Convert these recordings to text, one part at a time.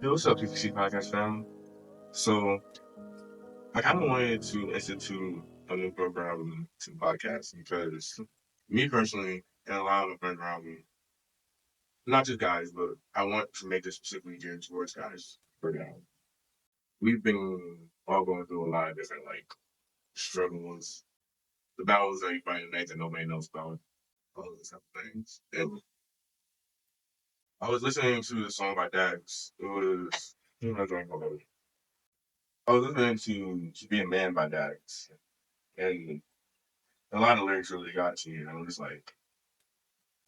Hey, what's up, PPC Podcast fam? So, I kind of wanted to institute a new program to podcast because me personally, and a lot of my friends around me, not just guys, but I want to make this specifically geared towards guys. For now, we've been all going through a lot of different like struggles, the battles that you fight at night that nobody knows about, all those type of things. And I was listening to the song by Dax. It was who am I drawing about? I was listening to "Be a Man" by Dax, and a lot of lyrics really got to you. And I was like,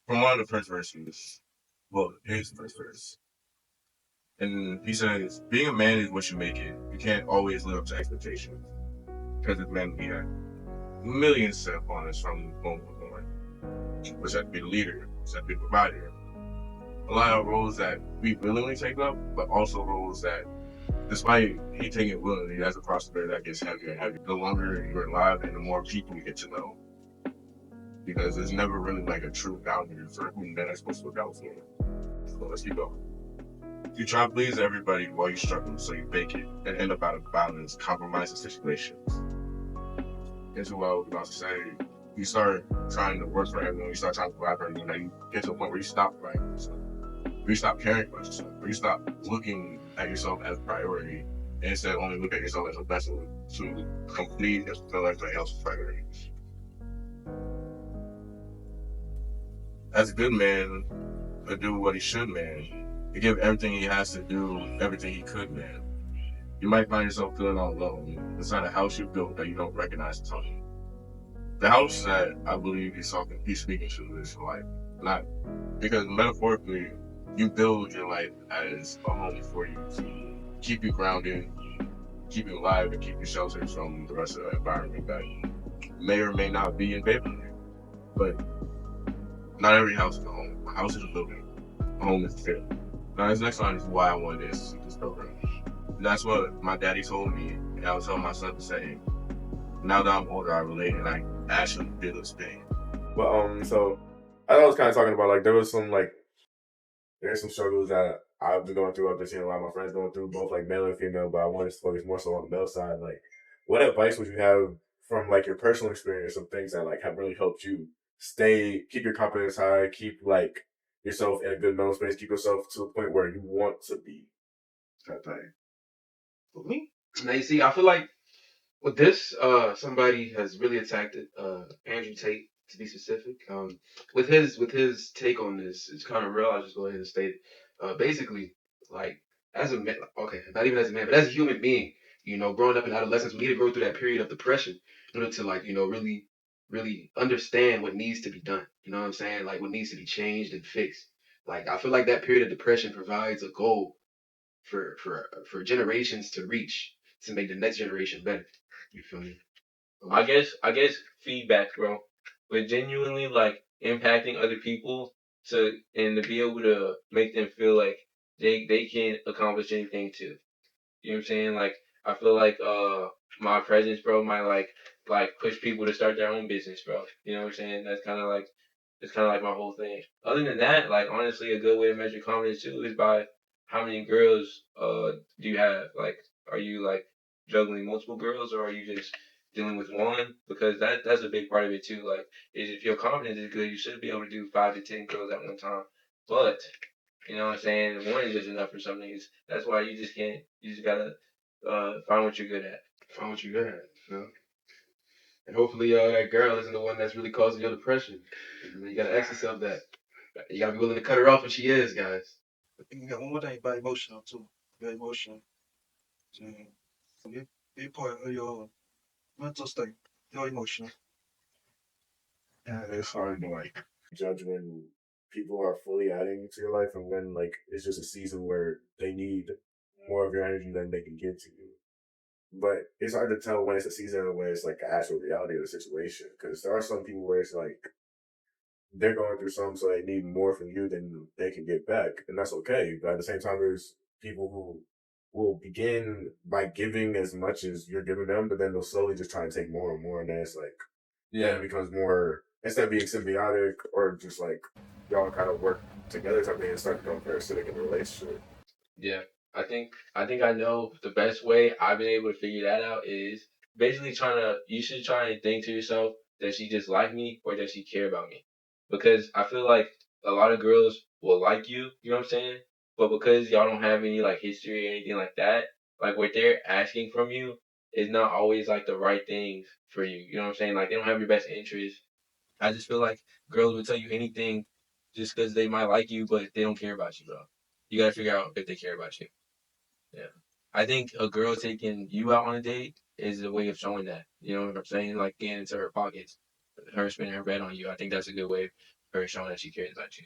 from one of the first verses, well, here's the first verse. And he says, being a man is what you make it. You can't always live up to expectations. Because as men, we have millions set upon us from moment to moment. Which had to be the leader, which had to be the provider. A lot of roles that we willingly take up, but also roles that, despite he taking it willingly, that's a prosperity that gets heavier and heavier. The longer you're alive and the more people you get to know. Because there's never really like a true boundary for who men are supposed to look out for. So let's keep going. You try to please everybody while you struggle, so you fake it and end up out of violence, compromising situations. Here's what I was about to say. You start trying to work for everyone, you start trying to provide for everyone, and you get to a point where you stop writing yourself, where you stop caring about yourself, where you stop looking at yourself as a priority, and instead only look at yourself as a vessel to complete and fulfill everybody else's priorities. As a good man, to do what he should, man. To give everything he has to do, everything he could, man. You might find yourself feeling all alone. It's not a house you built that you don't recognize as home. The house that I believe he's speaking to is life. Not because metaphorically, you build your life as a home for you to keep you grounded, keep you alive, and keep you sheltered from the rest of the environment that may or may not be in favor of you. But not every house is a home. A house is a building. A home is a field. Now, this next line is why I wanted this program. That's what my daddy told me, and I was telling my son the same. Now that I'm older, I relate, and I actually feel this pain. But so as I was kind of talking about, like there's some struggles that I've been going through. I've been seeing a lot of my friends going through, both like male and female. But I wanted to focus more so on the male side. Like, what advice would you have from like your personal experience of things that like have really helped you keep your confidence high, keep like yourself in a good mental space, keep yourself to a point where you want to be. That thing. For me, now you see, I feel like with this, somebody has really attacked it. Andrew Tate, to be specific. With his take on this, it's kind of real. I'll just go ahead and state it. Basically, like as a man, okay, not even as a man, but as a human being, growing up in adolescence, we need to go through that period of depression in order to like, really, really understand what needs to be done. You know what I'm saying? Like what needs to be changed and fixed. Like I feel like that period of depression provides a goal for generations to reach to make the next generation better. You feel me? I guess feedback, bro. But genuinely like impacting other people to be able to make them feel like they can accomplish anything too. You know what I'm saying? Like I feel like my presence, bro, might like push people to start their own business, bro. You know what I'm saying? That's kind of like my whole thing. Other than that, like honestly, a good way to measure confidence too is by how many girls do you have? Like, are you like juggling multiple girls, or are you just dealing with one? Because that's a big part of it too. Like, is if your confidence is good, you should be able to do 5 to 10 girls at one time. But you know what I'm saying? One is just enough for some niggas. That's why you just can't. You just gotta find what you're good at. Find what you got. You know? And hopefully, that girl isn't the one that's really causing your depression. You gotta ask yourself that. You gotta be willing to cut her off when she is, guys. I think you got one more thing about emotional too. Your emotion. Be part of your mental state, your emotion. Yeah, it's hard to like. Judge when people are fully adding to your life and when like it's just a season where they need more of your energy than they can give to you. But it's hard to tell when it's a season and when it's like the actual reality of the situation. Because there are some people where it's like they're going through something, so they need more from you than they can get back, and that's okay. But at the same time, there's people who will begin by giving as much as you're giving them, but then they'll slowly just try and take more and more, and then it's like then it becomes more instead of being symbiotic or just like y'all kind of work together type thing, it starts to become parasitic in the relationship. Yeah. I think I know the best way I've been able to figure that out is basically you should try and think to yourself, does she just like me or does she care about me? Because I feel like a lot of girls will like you know what I'm saying? But because y'all don't have any like history or anything like that, like what they're asking from you is not always like the right things for you. You know what I'm saying? Like they don't have your best interest. I just feel like girls will tell you anything just because they might like you, but they don't care about you, bro. You gotta figure out if they care about you. Yeah. I think a girl taking you out on a date is a way of showing that. You know what I'm saying? Like getting into her pockets, her spending her bread on you. I think that's a good way of her showing that she cares about you.